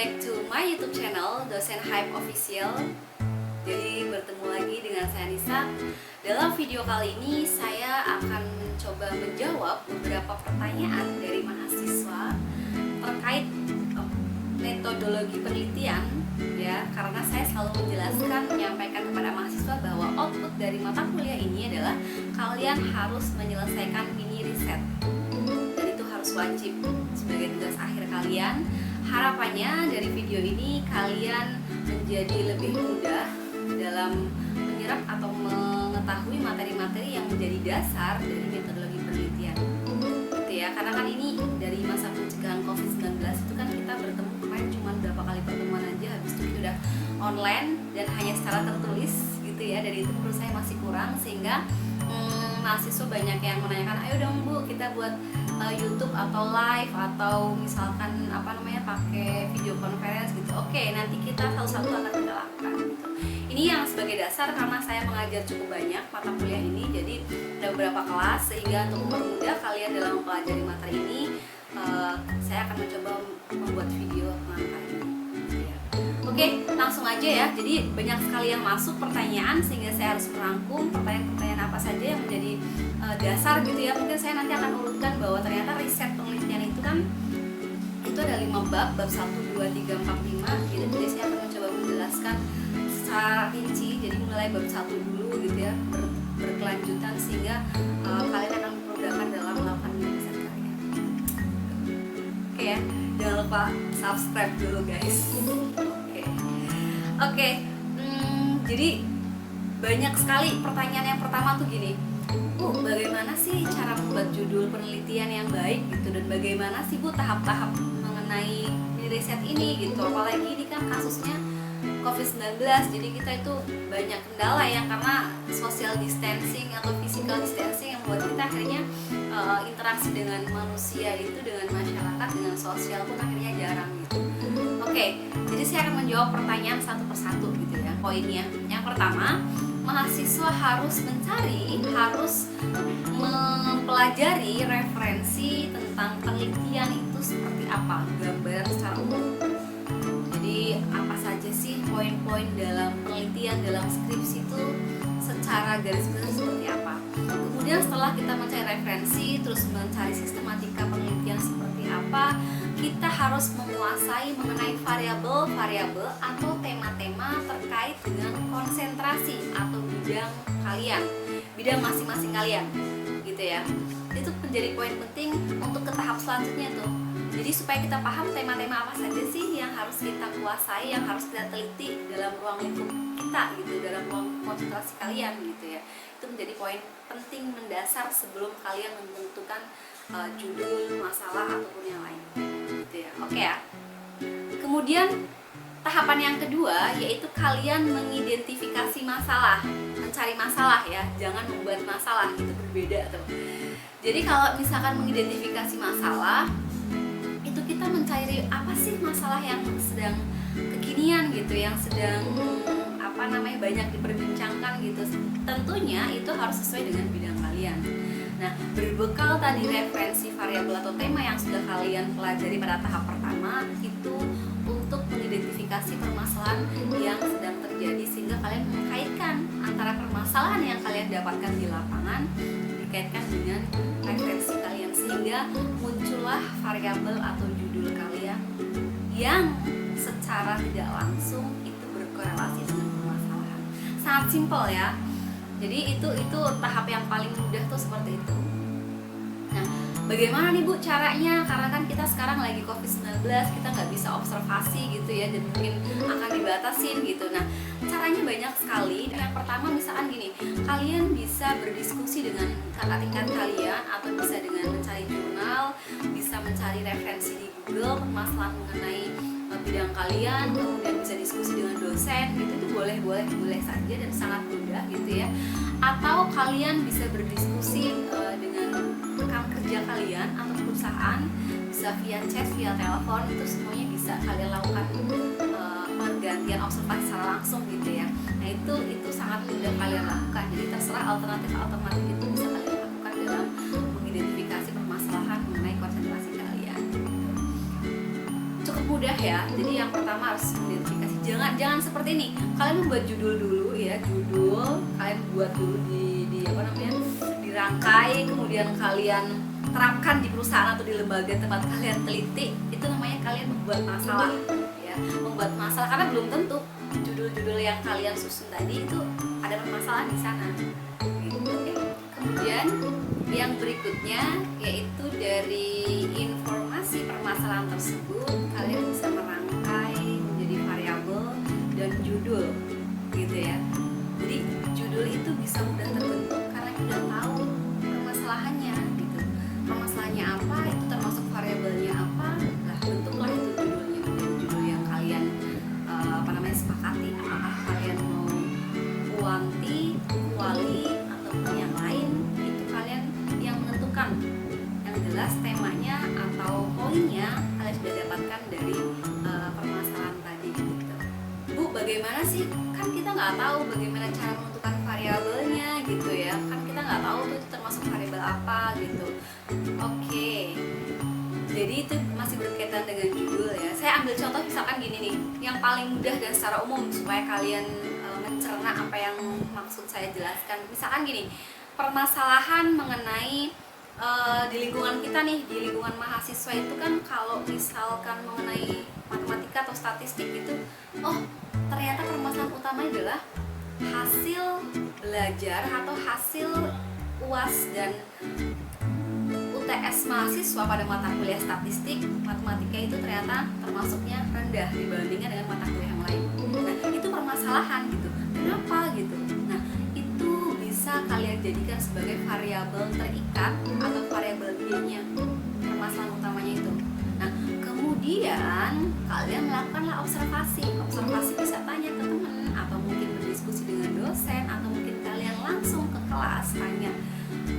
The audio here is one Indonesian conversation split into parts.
back to my YouTube channel Dosen Hype Official. Jadi bertemu lagi dengan saya Nisa. Dalam video kali ini saya akan mencoba menjawab beberapa pertanyaan dari mahasiswa terkait metodologi penelitian ya, karena saya selalu menyampaikan kepada mahasiswa bahwa output dari mata kuliah ini adalah kalian harus menyelesaikan mini riset dan itu harus wajib sebagai tugas akhir kalian. Harapannya dari video ini kalian menjadi lebih mudah dalam menyerap atau mengetahui materi-materi yang menjadi dasar dari metodologi penelitian gitu ya, karena kan ini dari masa pencegahan COVID-19 itu kan kita bertemu kemarin cuma berapa kali pertemuan aja, habis itu kita udah online dan hanya secara tertulis gitu ya, dari itu menurut saya masih kurang sehingga mahasiswa banyak yang menanyakan, ayo dong Bu kita buat YouTube atau live atau misalkan pakai video conference gitu. Oke, nanti kita satu-satu akan kita lakukan gitu. Ini yang sebagai dasar karena saya mengajar cukup banyak mata kuliah ini, jadi ada beberapa kelas sehingga untuk mempermudah kalian dalam mempelajari materi ini, saya akan mencoba membuat video mengenai ini. Oke, langsung aja ya. Jadi banyak sekali yang masuk pertanyaan sehingga saya harus merangkum pertanyaan-pertanyaan apa saja yang menjadi dasar gitu ya. Mungkin saya nanti akan urutkan bahwa ternyata riset penelitian itu kan itu ada 5 bab 1, 2, 3, 4, 5 gitu. Jadi saya akan mencoba menjelaskan secara rinci. Jadi mulai bab 1 dulu gitu ya, berkelanjutan sehingga kalian akan memudahkan dalam melakukan riset kalian. Oke ya, jangan lupa subscribe dulu guys. Oke, jadi banyak sekali pertanyaan. Yang pertama tuh gini, Bu, bagaimana sih cara membuat judul penelitian yang baik gitu, dan bagaimana sih Bu tahap-tahap mengenai riset ini gitu, apalagi ini kan kasusnya COVID-19, jadi kita itu banyak kendala ya, karena social distancing atau physical distancing yang membuat kita akhirnya interaksi dengan manusia itu, dengan masyarakat, dengan sosial pun akhirnya jarang gitu. Oke, jadi saya akan menjawab pertanyaan satu persatu gitu ya, poinnya. Yang pertama, mahasiswa harus mempelajari referensi tentang penelitian itu seperti apa, gambaran secara umum. Jadi apa saja sih poin-poin dalam penelitian, dalam skripsi itu secara garis besar seperti apa. Kemudian setelah kita mencari referensi, terus mencari sistematika penelitian seperti apa, kita harus menguasai mengenai variabel-variabel atau tema-tema terkait dengan konsentrasi atau bidang kalian, bidang masing-masing kalian gitu ya. Itu menjadi poin penting untuk ke tahap selanjutnya tuh. Jadi supaya kita paham tema-tema apa saja sih yang harus kita kuasai, yang harus kita teliti dalam ruang lingkup kita gitu, dalam ruang konsentrasi kalian gitu ya. Itu menjadi poin penting mendasar sebelum kalian menentukan judul, masalah ataupun yang lain gitu ya. Oke ya. Kemudian tahapan yang kedua yaitu kalian mengidentifikasi masalah, mencari masalah ya, jangan membuat masalah, itu berbeda tuh. Jadi kalau misalkan mengidentifikasi masalah, itu kita mencari apa sih masalah yang sedang kekinian gitu, yang sedang banyak diperbincangkan gitu. Tentunya itu harus sesuai dengan bidang kalian. Nah, berbekal tadi referensi variabel atau tema yang sudah kalian pelajari pada tahap pertama, itu untuk mengidentifikasi permasalahan yang sedang terjadi sehingga kalian mengkaitkan antara permasalahan yang kalian dapatkan di lapangan dikaitkan dengan referensi kalian, sehingga muncullah variabel atau judul kalian yang secara tidak langsung itu berkorelasi dengan permasalahan. Sangat simpel ya. Jadi itu tahap yang paling mudah tuh seperti itu. Nah, bagaimana nih Bu caranya? Karena kan kita sekarang lagi COVID-19, kita nggak bisa observasi gitu ya, dan mungkin akan dibatasin gitu. Nah, caranya banyak sekali. Yang pertama misalkan gini, kalian bisa berdiskusi dengan kakak tingkat kalian, atau bisa dengan mencari jurnal, bisa mencari referensi di Google permasalahan mengenai bidang kalian, kemudian bisa diskusi dengan dosen gitu. Itu boleh saja dan sangat mudah gitu ya. Atau kalian bisa berdiskusi dengan rekan kerja kalian atau perusahaan, bisa via chat, via telepon, itu semuanya bisa kalian lakukan pergantian observasi secara langsung gitu ya. Nah itu sangat mudah kalian lakukan. Jadi terserah alternatif itu bisa kalian lakukan dalam mengidentifikasi permasalahan mengenai konsentrasi kalian. Cukup mudah ya. Jadi yang pertama harus identifikasi. Jangan seperti ini. Kalian membuat judul dulu ya, judul kalian buat dulu di apa namanya? Dirangkai, kemudian kalian terapkan di perusahaan atau di lembaga tempat kalian teliti. Itu namanya kalian membuat masalah ya. Membuat masalah karena belum tentu judul-judul yang kalian susun tadi itu ada permasalahan di sana. Gitu ya. Kemudian yang berikutnya yaitu dari informasi permasalahan tersebut kalian bisa merangkai menjadi variabel dan judul gitu ya. Jadi judul itu bisa mudah terbentuk karena kita tahu permasalahannya gitu. Permasalahannya apa, itu termasuk variabelnya apa, nah bentuklah itu judulnya menjadi judul yang kalian sepakati. Apakah kalian mau kuanti, kuali ataupun yang lain, itu kalian yang menentukan. Yang jelas temanya atau poinnya kalian sudah dapatkan dari permasalahan tadi gitu. Bu, bagaimana sih? Kan kita nggak tahu bagaimana cara menentukan variabelnya gitu ya. Kan kita nggak tahu tuh itu termasuk variabel apa gitu. Oke. Jadi itu masih berkaitan dengan judul ya. Saya ambil contoh misalkan gini nih, yang paling mudah dan secara umum supaya kalian mencerna apa yang maksud saya jelaskan. Misalkan gini, permasalahan mengenai di lingkungan kita nih, di lingkungan mahasiswa itu kan kalau misalkan mengenai matematika atau statistik itu, oh ternyata permasalahan utamanya adalah hasil belajar atau hasil UAS dan UTS mahasiswa pada mata kuliah statistik, matematika itu ternyata termasuknya rendah dibandingkan dengan mata kuliah yang lain. Nah, itu permasalahan gitu. Kenapa gitu? Nah, itu bisa kalian jadikan sebagai variabel terikat atau variabel Y-nya. Permasalahan utamanya itu. Nah, kemudian kalian melakukanlah observasi. Observasi bisa tanya ke teman atau mungkin berdiskusi dengan dosen atau mungkin kalian langsung ke kelas tanya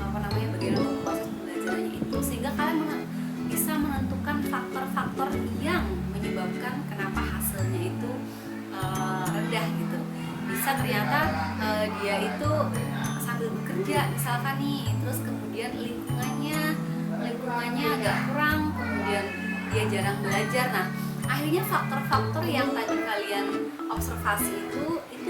bagaimana proses belajarnya itu, sehingga kalian bisa menentukan faktor-faktor yang menyebabkan kenapa hasilnya itu rendah gitu. Bisa ternyata dia itu sambil bekerja misalkan nih, terus kemudian lingkungannya agak kurang, kemudian dia jarang belajar. Nah, akhirnya faktor-faktor yang tadi kalian observasi itu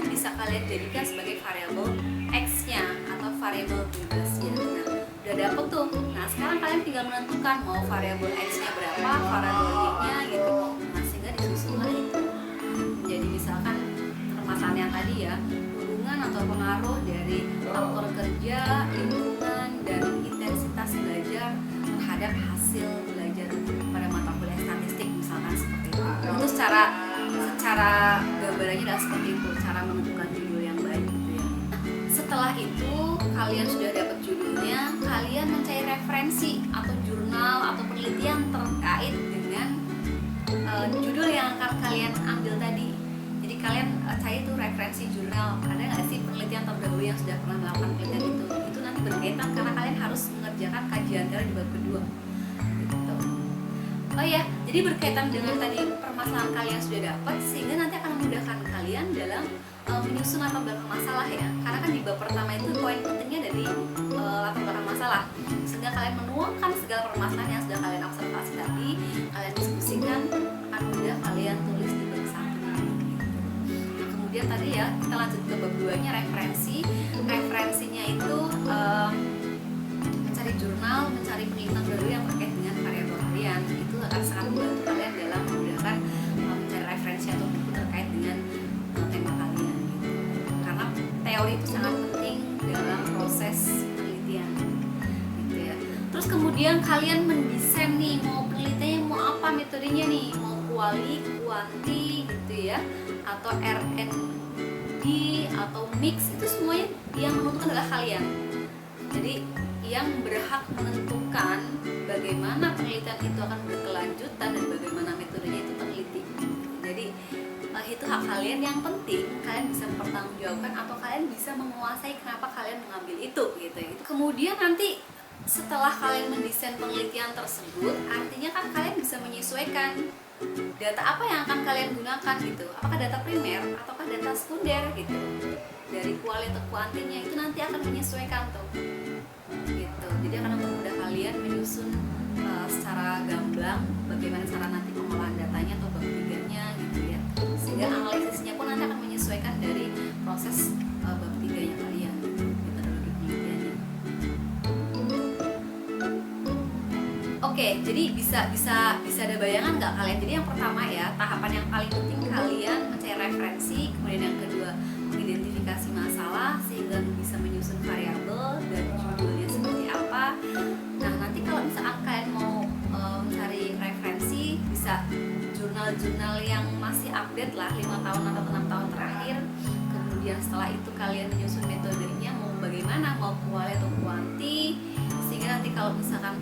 bisa kalian jadikan sebagai variabel X-nya atau variabel bebasnya. Nah, udah dapet tuh. Nah, sekarang kalian tinggal menentukan mau variabel X-nya berapa, variabel Y-nya gitu. Nah, sehingga disusunlah itu. Jadi misalkan permasalahan yang tadi ya, hubungan atau pengaruh dari faktor kerja, lingkungan, dan intensitas belajar terhadap hasil belajar pada mata kuliah statistik misalkan seperti itu. Itu secara gambarannya adalah seperti itu, cara menentukan judul yang baik gitu ya. Nah, setelah itu kalian sudah dapat judulnya, kalian mencari referensi atau jurnal atau penelitian terkait dengan judul yang akan kalian ambil tadi. Jadi kalian cari itu referensi jurnal, ada nggak sih penelitian terdahulu yang sudah pernah melakukan penelitian itu nanti berkaitan karena kalian harus mengerjakan kajian kalian di bab kedua gitu. Oh ya, jadi berkaitan dengan tadi permasalahan kalian sudah dapat, sehingga nanti akan memudahkan kalian dalam menyusun latar belakang masalah ya. Karena kan di bab pertama itu poin pentingnya dari latar belakang masalah, sehingga kalian menuangkan segala permasalahan yang sudah kalian observasi tadi, kalian diskusikan, akan mudah kalian tulis di bab 1. Nah, kemudian tadi ya, kita lanjut ke bab 2-nya referensi. Referensinya itu mencari jurnal, mencari penelitian baru yang terkait dengan variabel kalian. Itu akan sangat membantu kalian dalam memudahkan mencari referensi atau buku terkait dengan tema kalian gitu. Karena teori itu sangat penting dalam proses penelitian gitu ya. Terus kemudian kalian mendesain nih, mau penelitiannya mau apa metodenya nih, mau kuali, kuanti gitu ya, atau R&D atau mix, itu semuanya yang menentukan adalah kalian. Jadi yang berhak menentukan bagaimana penelitian itu akan berkelanjutan dan bagaimana metodenya itu peneliti. Jadi itu hak kalian, yang penting kalian bisa mempertanggungjawabkan atau kalian bisa menguasai kenapa kalian mengambil itu gitu ya. Kemudian nanti setelah kalian mendesain penelitian tersebut, artinya kan kalian bisa menyesuaikan data apa yang akan kalian gunakan gitu. Apakah data primer ataukah data sekunder gitu. Dari kuali atau kuantinya itu nanti akan menyesuaikan tuh. Gitu. Jadi akan mempermudah kalian menyusun secara gamblang bagaimana cara nanti pengolahan datanya atau bab 3-nya gitu ya, sehingga analisisnya pun nanti akan menyesuaikan dari proses bab 3-nya kalian, metodologi penelitiannya. Oke, jadi bisa ada bayangan nggak kalian? Jadi yang pertama ya, tahapan yang paling penting kalian mencari referensi, kemudian yang kedua mengidentifikasi masalah sehingga bisa menyusun variabel dan judulnya seperti apa. Nah, nanti kalau misalkan kalian mau mencari referensi, bisa jurnal-jurnal yang masih update lah 5 tahun atau 6 tahun terakhir. Kemudian setelah itu kalian menyusun metodenya mau bagaimana, mau kuali atau kuanti, sehingga nanti kalau misalkan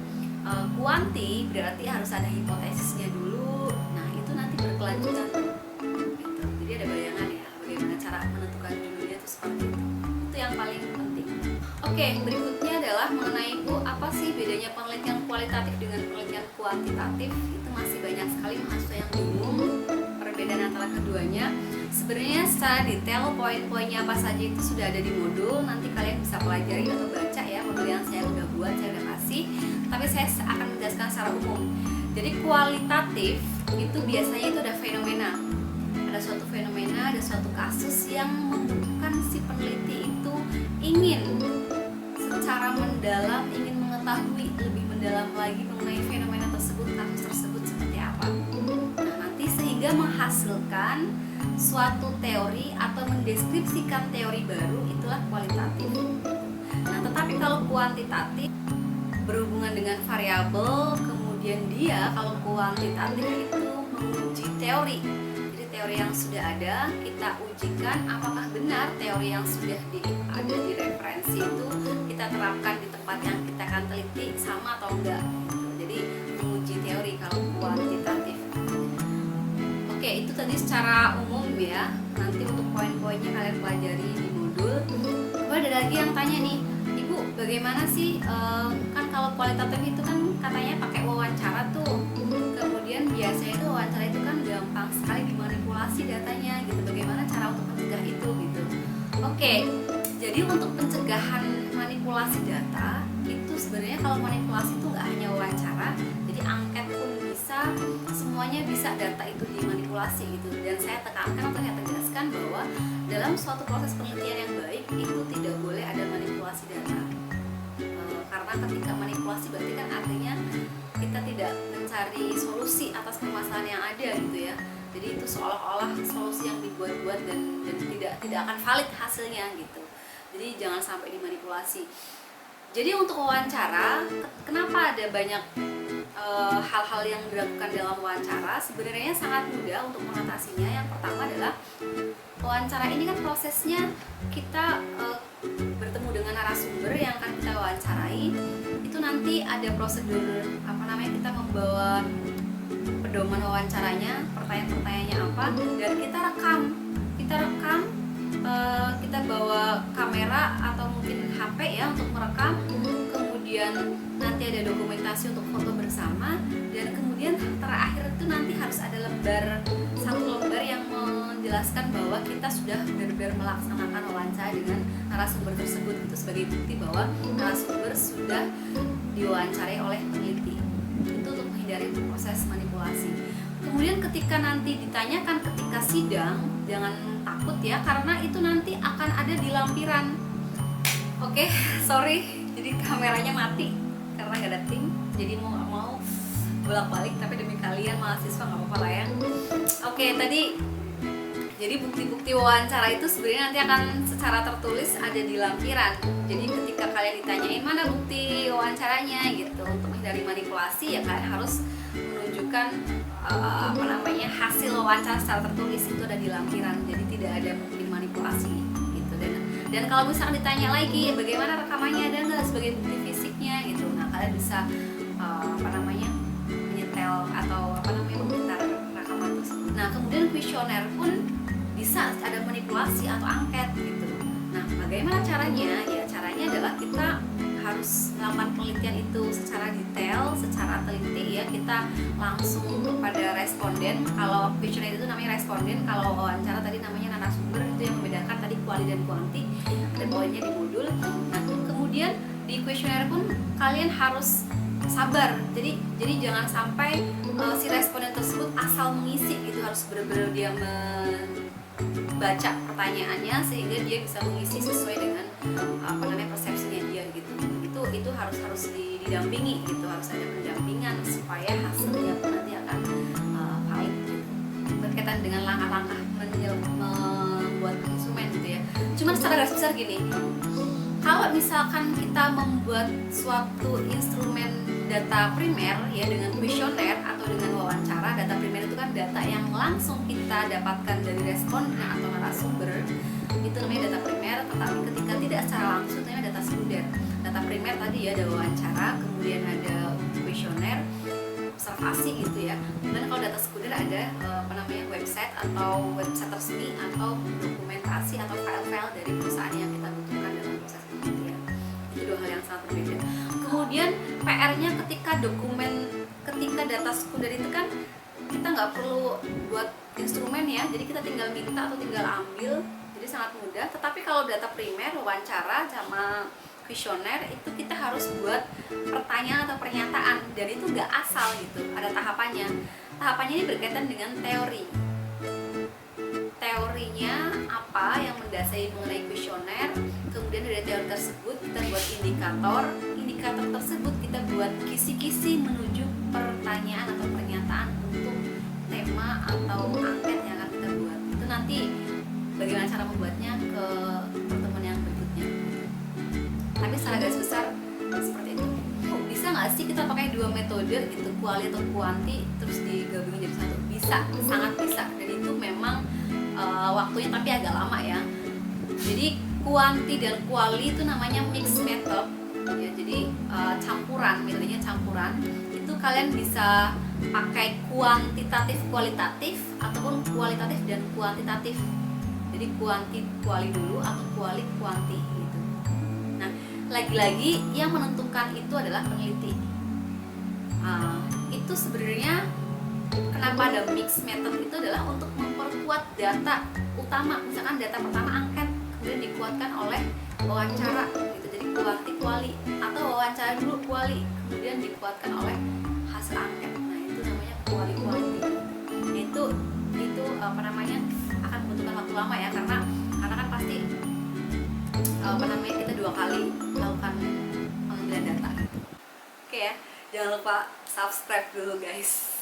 kuanti berarti harus ada hipotesisnya dulu. Nah, itu nanti berkelanjutan gitu. Jadi ada bayangan ya bagaimana cara menentukan judulnya itu seperti itu. Itu yang paling penting. Oke, berikutnya adalah mengenai apa sih bedanya penelitian kualitatif dengan penelitian kuantitatif. Itu masih banyak sekali mahasiswa yang bingung perbedaan antara keduanya. Sebenarnya secara detail poin-poinnya apa saja itu sudah ada di modul. Nanti kalian bisa pelajari atau baca ya modul yang saya udah buat, saya udah kasih. Tapi saya akan menjelaskan secara umum. Jadi kualitatif itu biasanya itu ada fenomena. Ada suatu fenomena, ada suatu kasus yang membutuhkan si peneliti itu ingin secara mendalam, ingin mengetahui lebih mendalam lagi mengenai fenomena tersebut, kasus tersebut seperti apa. Nah, nanti sehingga menghasilkan suatu teori atau mendeskripsikan teori baru, itulah kualitatif. Nah, tetapi kalau kuantitatif berhubungan dengan variabel, kemudian dia kalau kuantitatif itu menguji teori. Jadi teori yang sudah ada kita ujikan apakah benar teori yang sudah ada di referensi itu kita terapkan di tempat yang kita akan teliti sama atau enggak. Jadi menguji teori kalau kuantitatif. Oke, itu tadi secara umum ya. Nanti untuk poin-poinnya kalian pelajari di modul. Ada lagi yang tanya nih, Ibu, bagaimana sih kan kalau kualitatif itu kan katanya pakai wawancara tuh. Kemudian biasanya itu wawancara itu kan gampang sekali dimanipulasi datanya gitu. Bagaimana cara untuk mencegah itu gitu. Oke, jadi untuk pencegahan manipulasi data itu sebenarnya kalau manipulasi itu nggak hanya wawancara, jadi angket pun bisa, semuanya bisa data itu dimanipulasi gitu. Dan saya tekankan atau saya tegaskan bahwa dalam suatu proses penelitian yang baik itu tidak boleh ada manipulasi data. Karena ketika manipulasi berarti kan artinya kita tidak mencari solusi atas permasalahan yang ada gitu ya. Jadi itu seolah-olah solusi yang dibuat-buat dan tidak akan valid hasilnya gitu. Jadi jangan sampai dimanipulasi. Jadi untuk wawancara, kenapa ada banyak hal-hal yang dilakukan dalam wawancara? Sebenarnya sangat mudah untuk mengatasinya. Yang pertama adalah wawancara ini kan prosesnya kita bertemu dengan narasumber yang akan kita wawancarai. Itu nanti ada prosedur kita membawa pedoman wawancaranya, pertanyaan-pertanyaannya apa, dan kita rekam, kita bawa kamera atau mungkin HP ya untuk merekam. Kemudian nanti ada dokumentasi untuk foto bersama, dan kemudian terakhir itu nanti harus ada satu lembar yang menjelaskan bahwa kita sudah benar-benar melaksanakan wawancara dengan narasumber tersebut, itu sebagai bukti bahwa narasumber sudah diwawancarai oleh peneliti. Itu untuk menghindari proses manipulasi. Kemudian ketika nanti ditanyakan ketika sidang, jangan takut ya, karena itu nanti akan ada di lampiran. Oke, sorry, jadi kameranya mati karena gak ada tim, jadi mau bolak-balik, tapi demi kalian mahasiswa gak apa-apa lah ya. Oke, tadi jadi bukti-bukti wawancara itu sebenarnya nanti akan secara tertulis ada di lampiran. Jadi ketika kalian ditanyain mana bukti wawancaranya gitu, untuk menghindari manipulasi ya kalian harus menunjukkan hasil wawancara secara tertulis, itu ada di lampiran. Jadi tidak ada mungkin manipulasi gitu. Dan kalau misalkan ditanya lagi bagaimana rekamannya, ada nggak sebagai bukti fisiknya gitu. Nah, kalian bisa menyetel atau memutar rekaman tersebut. Nah, kemudian kuesioner pun bisa ada manipulasi atau angket gitu. Nah, bagaimana caranya? Ya, caranya adalah kita harus melakukan penelitian itu secara detail, secara teliti ya. Kita langsung kepada responden. Kalau kuesioner itu namanya responden, kalau wawancara tadi namanya narasumber. Itu yang membedakan tadi kuali dan kuanti. Ada poinnya di modul. Nah, kemudian di kuesioner pun kalian harus sabar. Jadi jangan sampai si responden tersebut asal mengisi gitu, harus benar-benar dia membaca pertanyaannya sehingga dia bisa mengisi sesuai dengan persepsinya dia gitu. Itu harus didampingi gitu, harus ada pendampingan supaya hasilnya pun nanti akan valid gitu. Berkaitan dengan langkah-langkah membuat instrumen gitu ya. Cuman secara garis besar gini, kalau misalkan kita membuat suatu instrumen data primer ya dengan kuesioner atau dengan wawancara, data primer itu kan data yang langsung kita dapatkan dari responden atau narasumber, itu namanya data primer. Tetapi ketika tidak secara langsung, namanya data sekunder. Data primer tadi ya ada wawancara, kemudian ada kuesioner, observasi gitu ya. Kemudian kalau data sekunder ada website atau website resmi atau dokumentasi atau file-file dari perusahaan yang kita butuhkan dalam proses penelitian. Itu dua hal yang sangat berbeda. Kemudian PR-nya ketika data sekunder itu kan kita nggak perlu buat instrumen ya, jadi kita tinggal minta atau tinggal ambil, jadi sangat mudah. Tetapi kalau data primer, wawancara sama kuesioner itu kita harus buat pertanyaan atau pernyataan, dan itu nggak asal gitu, ada tahapannya. Tahapannya ini berkaitan dengan teorinya apa yang mendasari mengenai kuesioner. Kemudian dari teori tersebut kita buat indikator tersebut kita buat kisi-kisi menuju pertanyaan atau pernyataan untuk tema atau angket yang akan kita buat. Itu nanti bagaimana cara membuatnya ke pertemuan yang berikutnya. Tapi secara garis besar seperti itu. Bisa nggak sih kita pakai dua metode gitu, kuali atau kuanti, terus digabungin jadi satu? Bisa, sangat bisa. Dan itu memang waktunya tapi agak lama ya. Jadi kuanti dan kuali itu namanya mixed method ya. Jadi campuran, metodenya campuran. Itu kalian bisa pakai kuantitatif kualitatif ataupun kualitatif dan kuantitatif. Jadi kuanti kuali dulu atau kuali kuanti gitu. Nah, lagi-lagi yang menentukan itu adalah peneliti. Itu sebenarnya kenapa ada mixed method itu adalah untuk memperkuat data utama. Misalkan data pertama angket, kemudian dikuatkan oleh wawancara gitu. Jadi kuanti kuali, atau wawancara dulu kuali, kemudian dikuatkan oleh hasil angket. Nah, itu namanya kuali kuanti. Itu akan membutuhkan waktu lama ya, karena kan pasti kita 2 kali melakukan pengambilan data gitu. Oke ya, jangan lupa subscribe dulu guys.